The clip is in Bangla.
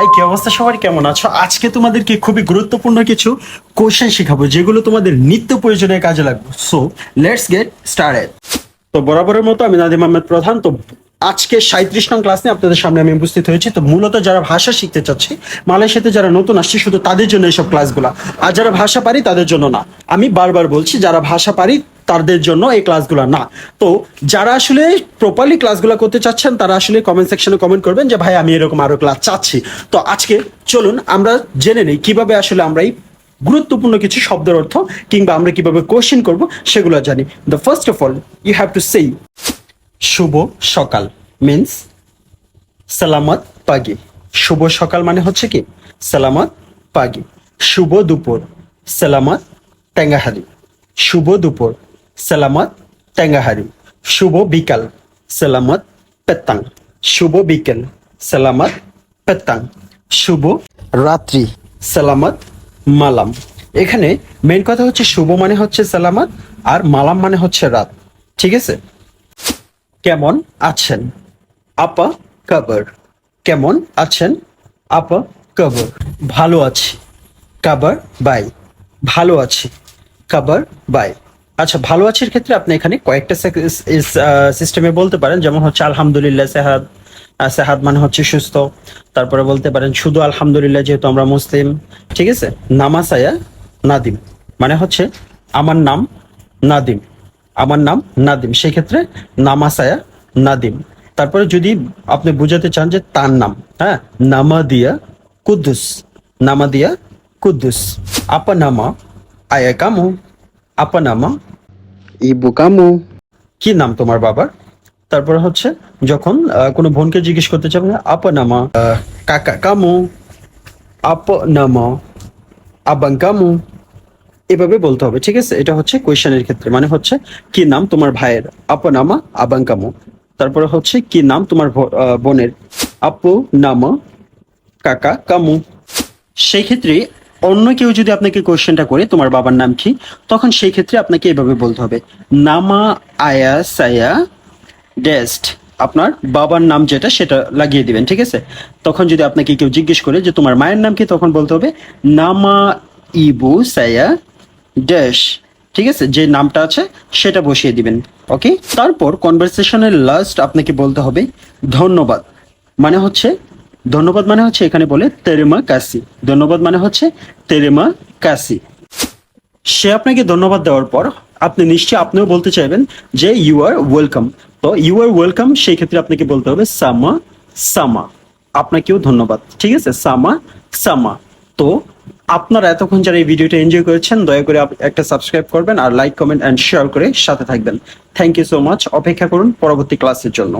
হাই, কি অবস্থা সবার, কেমন আছো? আজকে তোমাদেরকে খুবই গুরুত্বপূর্ণ কিছু কোশ্চেন শেখাবো যেগুলো তোমাদের নিত্য প্রয়োজনীয় কাজে লাগবে। So let's get started. তো বরাবরের মতো আমি নাদিম আহমেদ প্রধান। তো আজকে 37 নং ক্লাস নিয়ে আপনাদের সামনে আমি উপস্থিত হয়েছি। তো মূলত যারা ভাষা শিখতে চাচ্ছে, মালয়েশিয়াতে যারা নতুন আসছে, শুধু তাদের জন্য এইসব ক্লাসগুলো। আর যারা ভাষা পারি তাদের জন্য না। আমি বারবার বলছি, যারা ভাষা পারি তাদের জন্য এই ক্লাসগুলো না। তো যারা আসলে প্রপারলি ক্লাসগুলো করতে চাচ্ছেন, তারা আসলে কমেন্ট সেকশনে কমেন্ট করবেন যে ভাই আমি এরকম আরো ক্লাস চাচ্ছি। তো আজকে চলুন আমরা জেনে নিই কিভাবে আসলে আমরা এই গুরুত্বপূর্ণ কিছু শব্দের অর্থ কিংবা আমরা কিভাবে কোশ্চেন করব সেগুলো জানি। The first of all you have to say শুভ সকাল মিন্স সালামত পাগি। শুভ সকাল মানে হচ্ছে কি সালামত পাগি। শুভ দুপুর সালামত টেঙ্গাহারি। শুভ দুপুর সালামত টেঙ্গাহারি। শুভ বিকাল সালামত পেত্তাং। শুভ বিকেল সালামত পেত্তাং। শুভ রাত্রি সালামত মালাম। এখানে মেন কথা হচ্ছে শুভ মানে হচ্ছে সালামত আর মালাম মানে হচ্ছে রাত। ঠিক আছে? কেমন আছেন? আপা কাবার। কেমন আছেন? আপা কাবার। ভালো আছি। কাবার বাই। ভালো আছি। কাবার বাই। আচ্ছা, ভালো আছির ক্ষেত্রে আপনি এখানে কয়েকটা সিস্টেমে বলতে পারেন, যেমন হচ্ছে আলহামদুলিল্লাহ সেহাদ। সেহাদ মানে হচ্ছে সুস্থ। তারপরে বলতে পারেন শুধু আলহামদুলিল্লাহ, যেহেতু আমরা মুসলিম। ঠিক আছে? নামাসায়া নাদিম মানে হচ্ছে আমার নাম নাদিম। আমার নাম নাদিম, সেই ক্ষেত্রে নামাসায়া নাদিম। তারপরে যদি আপনি বুঝাতে চান যে তার নাম, হ্যাঁ, নামাদিয়া কুদ্দুস। নামাদিয়া কুদ্দুস। আপা নামা আয়া কামু। আপা নামা ইবু কামু। কি নাম তোমার বাবার? তারপরে হচ্ছে যখন কোনো বোনকে জিজ্ঞেস করতে চান, আপা নামা কাকা কামু। আপা নামা আবাং কামু। এভাবে বলতে হবে। ঠিক আছে? এটা হচ্ছে কোয়েশ্চেনের ক্ষেত্রে, মানে হচ্ছে কি নাম তোমার ভাইয়ের? আপু নামা আবাঙ্কামু। তারপরে হচ্ছে কি নাম তোমার বোনের? আপু নামা কাকা কামু। সেই ক্ষেত্রে অন্য কেউ যদি আপনাকে কোয়েশ্চেনটা করে তোমার বাবার নাম কি, তখন সেই ক্ষেত্রে আপনাকে এভাবে বলতে হবে, নামা আয়া সায়া ডেস্ট। আপনার বাবার নাম যেটা সেটা লাগিয়ে দিবেন। ঠিক আছে? তখন যদি আপনাকে কেউ জিজ্ঞেস করে যে তোমার মায়ের নাম কি, তখন বলতে হবে নামা ইবু সায়া ড্যাশ। ঠিক আছে? যে নামটা আছে সেটা বসিয়ে দিবেন। ওকে? তারপর কনভারসেশনের লাস্ট আপনাকে বলতে হবে ধন্যবাদ। মানে হচ্ছে ধন্যবাদ মানে হচ্ছে এখানে বলে তেরেমা কাসি। ধন্যবাদ মানে হচ্ছে তেরেমা কাসি। সে আপনাকে ধন্যবাদ দেওয়ার পর আপনি নিশ্চয়ই আপনিও বলতে চাইবেন যে ইউ আর ওয়েলকাম। তো ইউ আর ওয়েলকাম, সেই ক্ষেত্রে আপনাকে বলতে হবে সামা সামা। আপনাকেও ধন্যবাদ। ঠিক আছে? সামা সামা। তো আপনারা এতক্ষণ যারা এই ভিডিওটা এনজয় করেছেন, দয়া করে একটা সাবস্ক্রাইব করবেন আর লাইক কমেন্ট অ্যান্ড শেয়ার করে সাথে থাকবেন। Thank you so much. অপেক্ষা করুন পরবর্তী ক্লাসের জন্য।